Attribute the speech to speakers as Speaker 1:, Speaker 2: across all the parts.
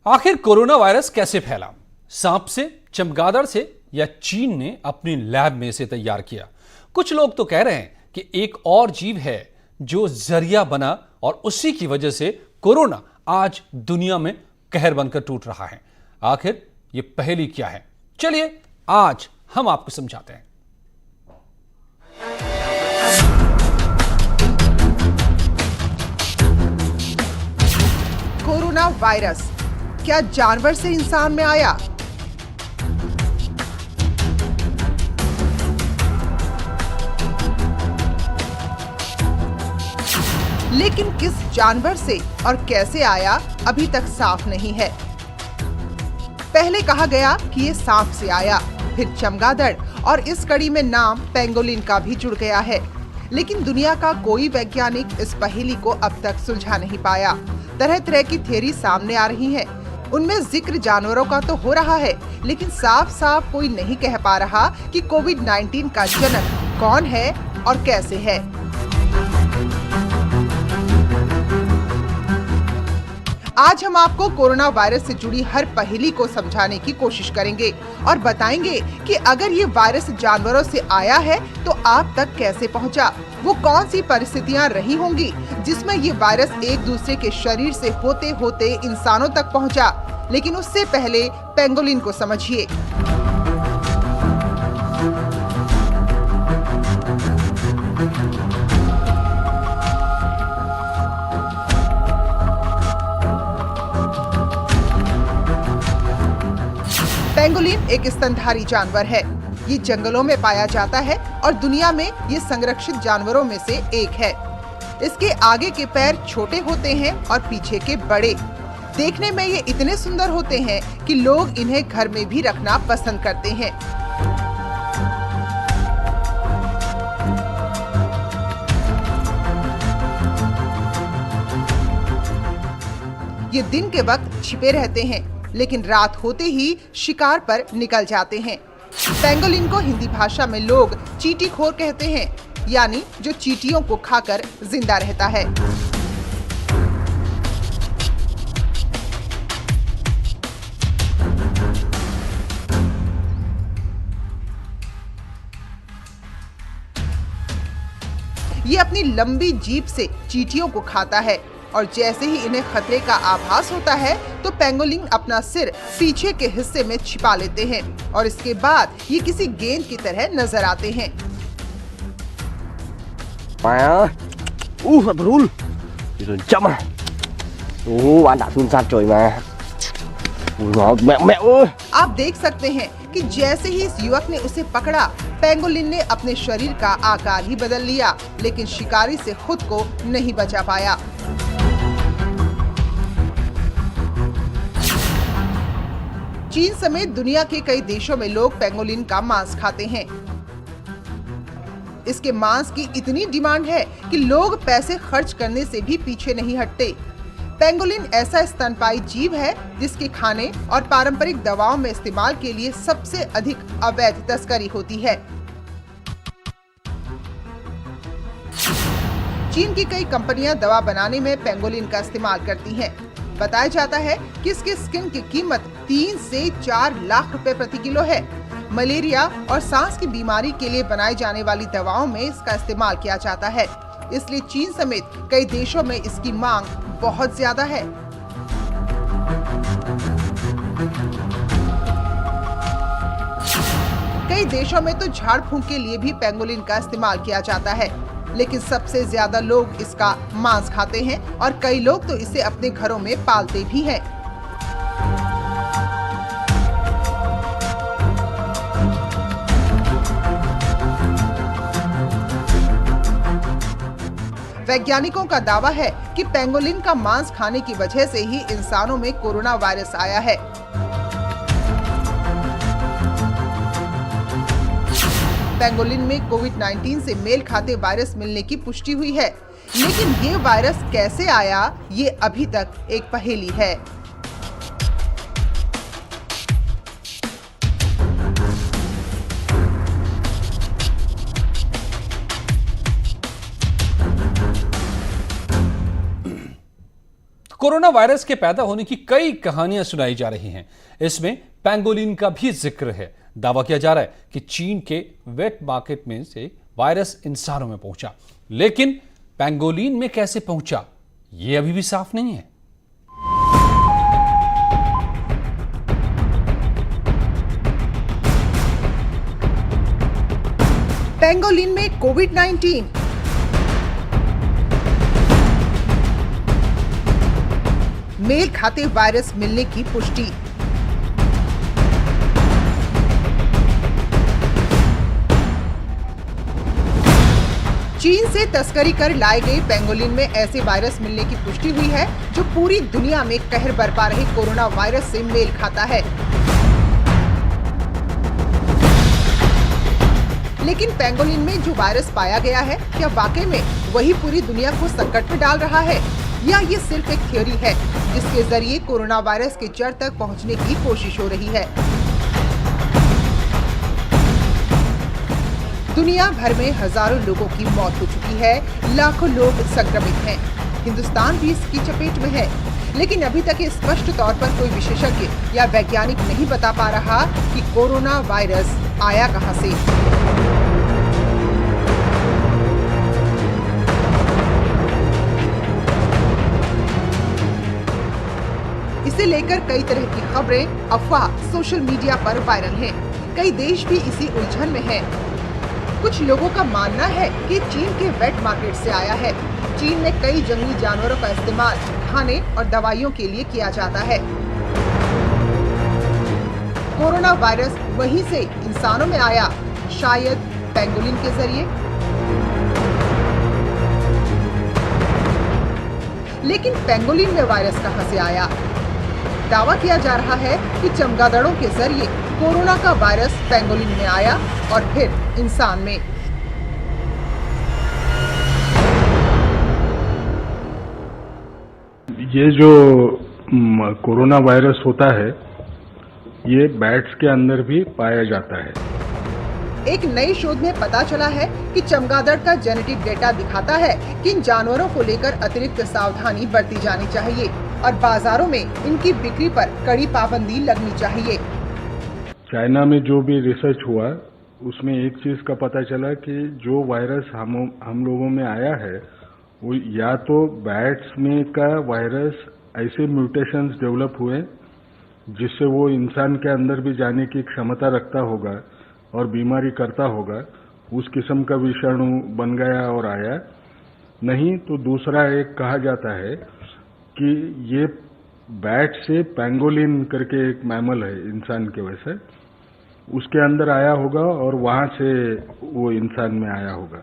Speaker 1: आखिर corona virus कैसे फैला? सांप से, चमगादड़ से या चीन ने अपनी लैब में इसे तैयार किया? कुछ लोग तो कह रहे हैं कि एक और जीव है जो जरिया बना और उसी की वजह से कोरोना आज दुनिया में कहर बनकर टूट रहा है। आखिर ये पहेली क्या है? चलिए आज हम आपको समझाते हैं।
Speaker 2: कोरोना वायरस क्या जानवर से इंसान में आया? लेकिन किस जानवर से और कैसे आया अभी तक साफ नहीं है। पहले कहा गया कि ये सांप से आया, फिर चमगादड़ और इस कड़ी में नाम पेंगोलिन का भी जुड़ गया है। लेकिन दुनिया का कोई वैज्ञानिक इस पहेली को अब तक सुलझा नहीं पाया। तरह तरह की थ्योरी सामने आ रही हैं। उनमें जिक्र जानवरों का तो हो रहा है, लेकिन साफ साफ कोई नहीं कह पा रहा कि कोविड-19 का जनक कौन है और कैसे है। आज हम आपको कोरोना वायरस से जुड़ी हर पहेली को समझाने की कोशिश करेंगे और बताएंगे कि अगर ये वायरस जानवरों से आया है तो आप तक कैसे पहुंचा, वो कौन सी परिस्थितियां रही होंगी जिसमें ये वायरस एक दूसरे के शरीर से होते होते इंसानों तक पहुंचा। लेकिन उससे पहले पेंगोलिन को समझिए। पेंगोलिन एक स्तनधारी जानवर है। ये जंगलों में पाया जाता है और दुनिया में ये संरक्षित जानवरों में से एक है। इसके आगे के पैर छोटे होते हैं और पीछे के बड़े। देखने में ये इतने सुंदर होते हैं कि लोग इन्हें घर में भी रखना पसंद करते हैं। ये दिन के वक्त छिपे रहते हैं, लेकिन रात होते ही शिकार पर निकल जाते हैं। पेंगोलिन को हिंदी भाषा में लोग चींटीखोर कहते हैं, यानी जो चींटियों को खाकर जिंदा रहता है। ये अपनी लंबी जीभ से चींटियों को खाता है और जैसे ही इन्हें खतरे का आभास होता है तो पेंगोलिन अपना सिर पीछे के हिस्से में छिपा लेते हैं और इसके बाद ये किसी गेंद की तरह नजर आते हैं। आप देख सकते हैं कि जैसे ही इस युवक ने उसे पकड़ा, पेंगोलिन ने अपने शरीर का आकार ही बदल लिया, लेकिन शिकारी से खुद को नहीं बचा पाया। चीन समेत दुनिया के कई देशों में लोग पेंगोलिन का मांस खाते हैं। इसके मांस की इतनी डिमांड है कि लोग पैसे खर्च करने से भी पीछे नहीं हटते। पेंगोलिन ऐसा स्तनपायी जीव है जिसके खाने और पारंपरिक दवाओं में इस्तेमाल के लिए सबसे अधिक अवैध तस्करी होती है। चीन की कई कंपनियां दवा बनाने में पेंगोलिन का इस्तेमाल करती हैं। बताया जाता है कि इसके स्किन की कीमत 3 से 4 लाख रुपए प्रति किलो है। मलेरिया और सांस की बीमारी के लिए बनाई जाने वाली दवाओं में इसका इस्तेमाल किया जाता है, इसलिए चीन समेत कई देशों में इसकी मांग बहुत ज्यादा है। कई देशों में तो झाड़ फूंक के लिए भी पेंगोलिन का इस्तेमाल किया जाता है, लेकिन सबसे ज्यादा लोग इसका मांस खाते हैं और कई लोग तो इसे अपने घरों में पालते भी हैं। वैज्ञानिकों का दावा है कि पेंगोलिन का मांस खाने की वजह से ही इंसानों में कोरोना वायरस आया है। पेंगोलिन में कोविड-19 से मेल खाते वायरस मिलने की पुष्टि हुई है, लेकिन ये वायरस कैसे आया ये अभी तक एक पहेली है।
Speaker 1: कोरोना वायरस के पैदा होने की कई कहानियां सुनाई जा रही हैं। इसमें पेंगोलिन का भी जिक्र है। दावा किया जा रहा है कि चीन के वेट मार्केट में से वायरस इंसानों में पहुंचा, लेकिन पेंगोलिन में कैसे पहुंचा यह अभी भी साफ नहीं है।
Speaker 2: पेंगोलिन में कोविड-19। मेल खाते वायरस मिलने की पुष्टि। चीन से तस्करी कर लाए गए पेंगोलिन में ऐसे वायरस मिलने की पुष्टि हुई है जो पूरी दुनिया में कहर बरपा रहे कोरोना वायरस से मेल खाता है। लेकिन पेंगोलिन में जो वायरस पाया गया है, क्या वाकई में वही पूरी दुनिया को संकट में डाल रहा है, या ये सिर्फ एक थ्योरी है जिसके जरिए कोरोना वायरस के जड़ तक पहुंचने की कोशिश हो रही है। दुनिया भर में हजारों लोगों की मौत हो चुकी है, लाखों लोग संक्रमित हैं। हिंदुस्तान भी इसकी चपेट में है, लेकिन अभी तक स्पष्ट तौर पर कोई विशेषज्ञ या वैज्ञानिक नहीं बता पा रहा कि कोरोना वायरस आया कहां से। इसे लेकर कई तरह की खबरें, अफवाह सोशल मीडिया पर वायरल हैं। कई देश भी इसी उलझन में हैं। कुछ लोगों का मानना है कि चीन के वेट मार्केट से आया है। चीन में कई जंगली जानवरों का इस्तेमाल खाने और दवाइयों के लिए किया जाता है। कोरोना वायरस वहीं से इंसानों में आया, शायद पेंगोलिन के जरिए। लेकिन पेंगोलिन में वायरस कहां से आया? दावा किया जा रहा है कि चमगादड़ों के जरिए कोरोना का वायरस पेंगोलिन में आया और फिर इंसान में।
Speaker 3: ये जो कोरोना वायरस होता है, ये बैट्स के अंदर भी पाया जाता है।
Speaker 2: एक नई शोध में पता चला है कि चमगादड़ का जेनेटिक डेटा दिखाता है कि इन जानवरों को लेकर अतिरिक्त सावधानी बरती जानी चाहिए और बाजारों में इनकी बिक्री पर कड़ी पाबंदी लगनी चाहिए।
Speaker 3: चाइना में जो भी रिसर्च हुआ, उसमें एक चीज का पता चला कि जो वायरस हम लोगों में आया है, वो या तो बैट्स में का वायरस ऐसे म्यूटेशंस डेवलप हुए जिससे वो इंसान के अंदर भी जाने की क्षमता रखता होगा और बीमारी करता होगा, उस किस्म का विषाणु बन गया और आया। नहीं तो दूसरा एक कहा जाता है कि ये बैट से पेंगोलिन करके एक मैमल है इंसान के वैसे, उसके अंदर आया होगा और वहां से वो इंसान में आया होगा।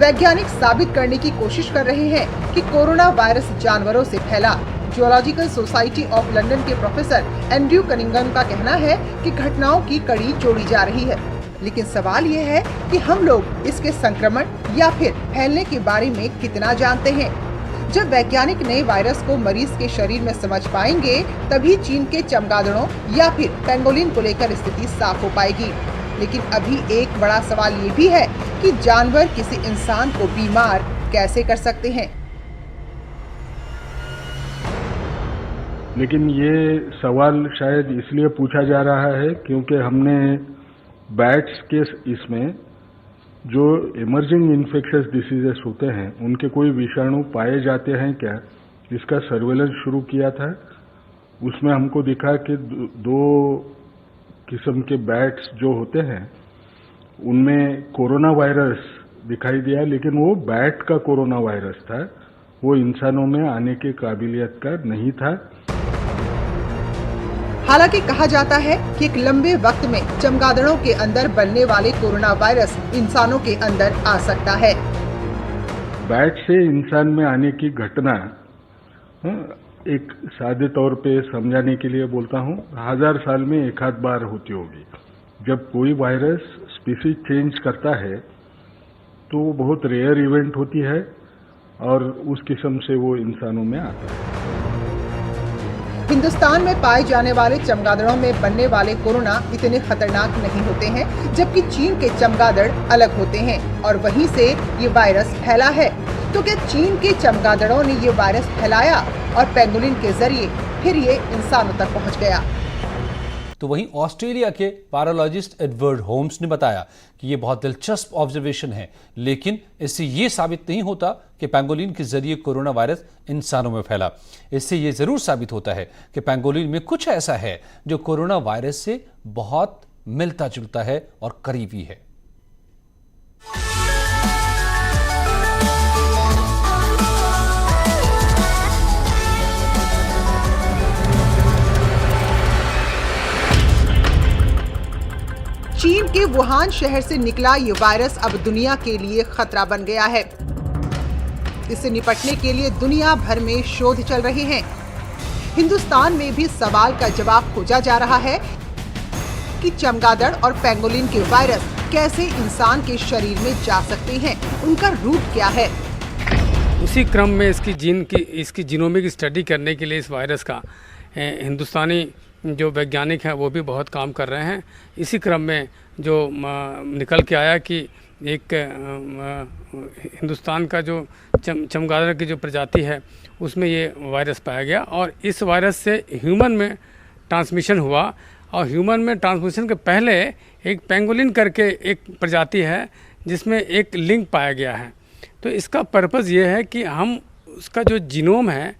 Speaker 2: वैज्ञानिक साबित करने की कोशिश कर रहे हैं कि कोरोना वायरस जानवरों से फैला। जूलॉजिकल सोसाइटी ऑफ लंदन के प्रोफेसर एंड्रयू कनिंगम का कहना है कि घटनाओं की कड़ी जोड़ी जा रही है। लेकिन सवाल ये है कि हम लोग इसके संक्रमण या फिर फैलने के बारे में कितना जानते हैं। जब वैज्ञानिक नए वायरस को मरीज के शरीर में समझ पाएंगे, तभी चीन के चमगादड़ों या फिर पेंगोलिन को लेकर स्थिति साफ हो पाएगी। लेकिन अभी एक बड़ा सवाल ये भी है कि जानवर किसी इंसान को बीमार कैसे कर सकते हैं।
Speaker 3: लेकिन ये सवाल शायद इसलिए पूछा जा रहा है क्योंकि हमने बैट्स के इसमें जो इमर्जिंग इन्फेक्शियस डिसीजेस होते हैं, उनके कोई विषाणु पाए जाते हैं क्या, इसका सर्वेलेंस शुरू किया था। उसमें हमको दिखा कि दो किस्म के बैट्स जो होते हैं उनमें कोरोना वायरस दिखाई दिया, लेकिन वो बैट का कोरोना वायरस था, वो इंसानों में आने की काबिलियत का नहीं था।
Speaker 2: हालांकि कहा जाता है कि एक लंबे वक्त में चमगादड़ों के अंदर बनने वाले कोरोना वायरस इंसानों के अंदर आ सकता है।
Speaker 3: बैट से इंसान में आने की घटना एक सादे तौर पे समझाने के लिए बोलता हूँ, 1000 साल में एक आध बार होती होगी। जब कोई वायरस स्पीसीज चेंज करता है तो वो बहुत रेयर इवेंट होती है और उस किस्म से वो इंसानों में आता है।
Speaker 2: हिंदुस्तान में पाए जाने वाले चमगादड़ों में बनने वाले कोरोना इतने खतरनाक नहीं होते हैं, जबकि चीन के चमगादड़ अलग होते हैं और वहीं से ये वायरस फैला है। तो क्या चीन के चमगादड़ों ने ये वायरस फैलाया और पेंगोलिन के जरिए फिर ये इंसानों तक पहुंच गया?
Speaker 1: तो वहीं ऑस्ट्रेलिया के वायरोलॉजिस्ट एडवर्ड होम्स ने बताया कि ये बहुत दिलचस्प ऑब्जर्वेशन है, लेकिन इससे ये साबित नहीं होता कि पेंगोलिन के जरिए कोरोना वायरस इंसानों में फैला। इससे ये जरूर साबित होता है कि पेंगोलिन में कुछ ऐसा है जो कोरोना वायरस से बहुत मिलता जुलता है और करीबी है।
Speaker 2: चीन के वुहान शहर से निकला ये वायरस अब दुनिया के लिए खतरा बन गया है। इससे निपटने के लिए दुनिया भर में शोध चल रहे हैं। हिंदुस्तान में भी सवाल का जवाब खोजा जा रहा है कि चमगादड़ और पेंगोलिन के वायरस कैसे इंसान के शरीर में जा सकते हैं, उनका रूट क्या है।
Speaker 4: उसी क्रम में इसकी जीनोमिक स्टडी करने के लिए इस वायरस का हिंदुस्तानी जो वैज्ञानिक हैं वो भी बहुत काम कर रहे हैं। इसी क्रम में जो निकल के आया कि एक हिंदुस्तान का जो चमगादड़ की जो प्रजाति है उसमें ये वायरस पाया गया और इस वायरस से ह्यूमन में ट्रांसमिशन हुआ। और ह्यूमन में ट्रांसमिशन के पहले एक पेंगोलिन करके एक प्रजाति है जिसमें एक लिंक पाया गया है। तो इसका पर्पज़ ये है कि हम उसका जो जीनोम है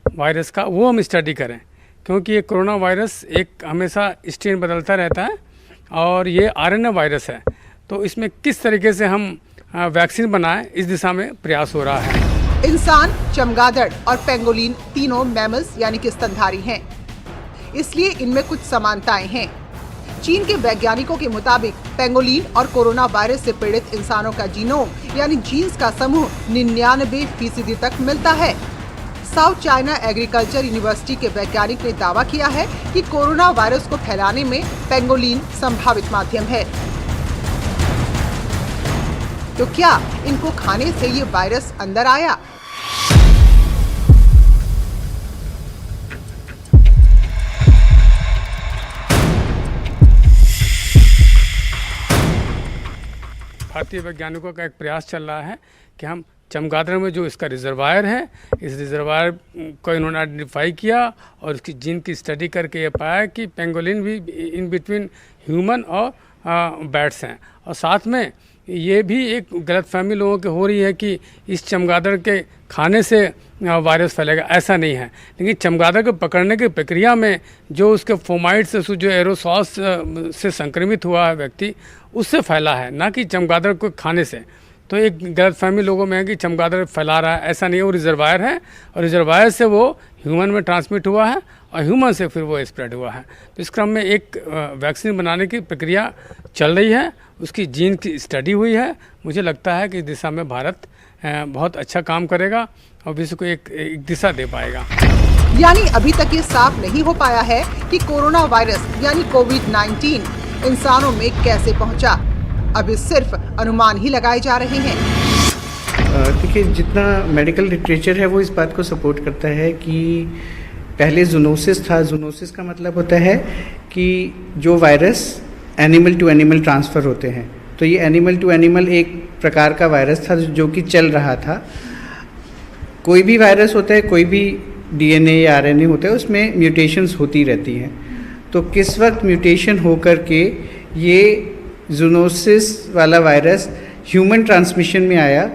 Speaker 4: वायरस का वो हम स्टडी करें, क्योंकि ये कोरोना वायरस एक हमेशा स्ट्रेन बदलता रहता है और ये आरएनए वायरस है। तो इसमें किस तरीके से हम वैक्सीन बनाएं, इस दिशा में प्रयास हो रहा है।
Speaker 2: इंसान, चमगादड़ और पेंगोलिन तीनों मैमल्स यानी कि स्तनधारी हैं, इसलिए इनमें कुछ समानताएं हैं। चीन के वैज्ञानिकों के मुताबिक पेंगोलिन और कोरोना वायरस से पीड़ित इंसानों का जीनोम यानी जीन्स का समूह 99% तक मिलता है। साउथ चाइना एग्रीकल्चर यूनिवर्सिटी के वैज्ञानिक ने दावा किया है कि कोरोना वायरस को फैलाने में पेंगोलिन संभावित माध्यम है। तो क्या इनको खाने से ये वायरस अंदर आया?
Speaker 4: भारतीय वैज्ञानिकों का एक प्रयास चल रहा है कि हम चमगादड़ में जो इसका रिजर्वायर है, इस रिजर्वायर को इन्होंने आइडेंटिफाई किया और उसकी जीन की स्टडी करके ये पाया कि पेंगोलिन भी इन बिटवीन ह्यूमन और बैट्स हैं। और साथ में ये भी एक गलतफहमी लोगों के हो रही है कि इस चमगादड़ के खाने से वायरस फैलेगा, ऐसा नहीं है। लेकिन चमगादड़ को पकड़ने की प्रक्रिया में जो उसके फोमाइड से जो एरोसॉल्स से संक्रमित हुआ है व्यक्ति, उससे फैला है, ना कि चमगादड़ को खाने से। तो एक गलतफहमी लोगों में है कि चमगादड़ फैला रहा है, ऐसा नहीं है। वो रिजर्वायर है और रिजर्वायर से वो ह्यूमन में ट्रांसमिट हुआ है और ह्यूमन से फिर वो स्प्रेड हुआ है। तो इस क्रम में एक वैक्सीन बनाने की प्रक्रिया चल रही है, उसकी जीन की स्टडी हुई है। मुझे लगता है कि इस दिशा में भारत बहुत अच्छा काम करेगा और विश्व को एक दिशा दे पाएगा।
Speaker 2: यानी अभी तक ये साफ नहीं हो पाया है कि कोरोना वायरस यानी कोविड-19 इंसानों में कैसे पहुंचा। अभी सिर्फ अनुमान ही लगाए जा रहे हैं।
Speaker 5: देखिए, जितना मेडिकल लिटरेचर है वो इस बात को सपोर्ट करता है कि पहले जूनोसिस था। जूनोसिस का मतलब होता है कि जो virus animal to animal transfer होते हैं। तो ये एनिमल टू एनिमल एक प्रकार का वायरस था जो कि चल रहा था। कोई भी वायरस होता है, कोई भी डीएनए या आरएनए होता है, उसमें म्यूटेशंस होती रहती हैं। तो किस वक्त म्यूटेशन हो कर के ये जूनोसिस वाला वायरस ह्यूमन ट्रांसमिशन में आया,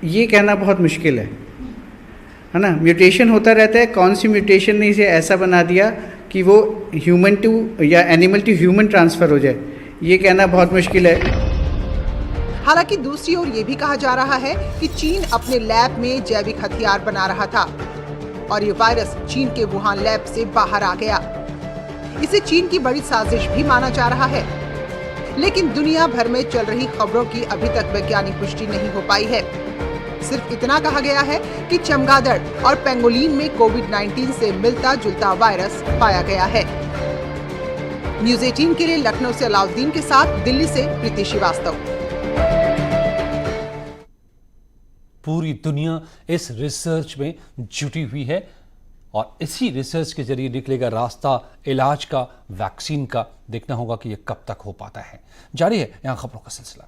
Speaker 5: ये कहना बहुत मुश्किल है ना। म्यूटेशन होता रहता है, कौन सी म्यूटेशन ने इसे ऐसा बना दिया कि वो ह्यूमन टू या एनिमल टू ह्यूमन ट्रांसफ़र हो जाए, ये कहना बहुत मुश्किल है।
Speaker 2: हालांकि दूसरी ओर ये भी कहा जा रहा है कि चीन अपने लैब में जैविक हथियार बना रहा था और ये वायरस चीन के वुहान लैब से बाहर आ गया। इसे चीन की बड़ी साजिश भी माना जा रहा है, लेकिन दुनिया भर में चल रही खबरों की अभी तक वैज्ञानिक पुष्टि नहीं हो पाई है। सिर्फ इतना कहा गया है कि चमगादड़ और पेंगोलिन में कोविड-19 से मिलता जुलता वायरस पाया गया है। न्यूज़ 18 के लिए लखनऊ से अलाउद्दीन के साथ दिल्ली से प्रीति श्रीवास्तव।
Speaker 1: पूरी दुनिया इस रिसर्च में जुटी हुई है और इसी रिसर्च के जरिए निकलेगा रास्ता इलाज का, वैक्सीन का। देखना होगा कि यह कब तक हो पाता है। जारी है यहां खबरों का सिलसिला।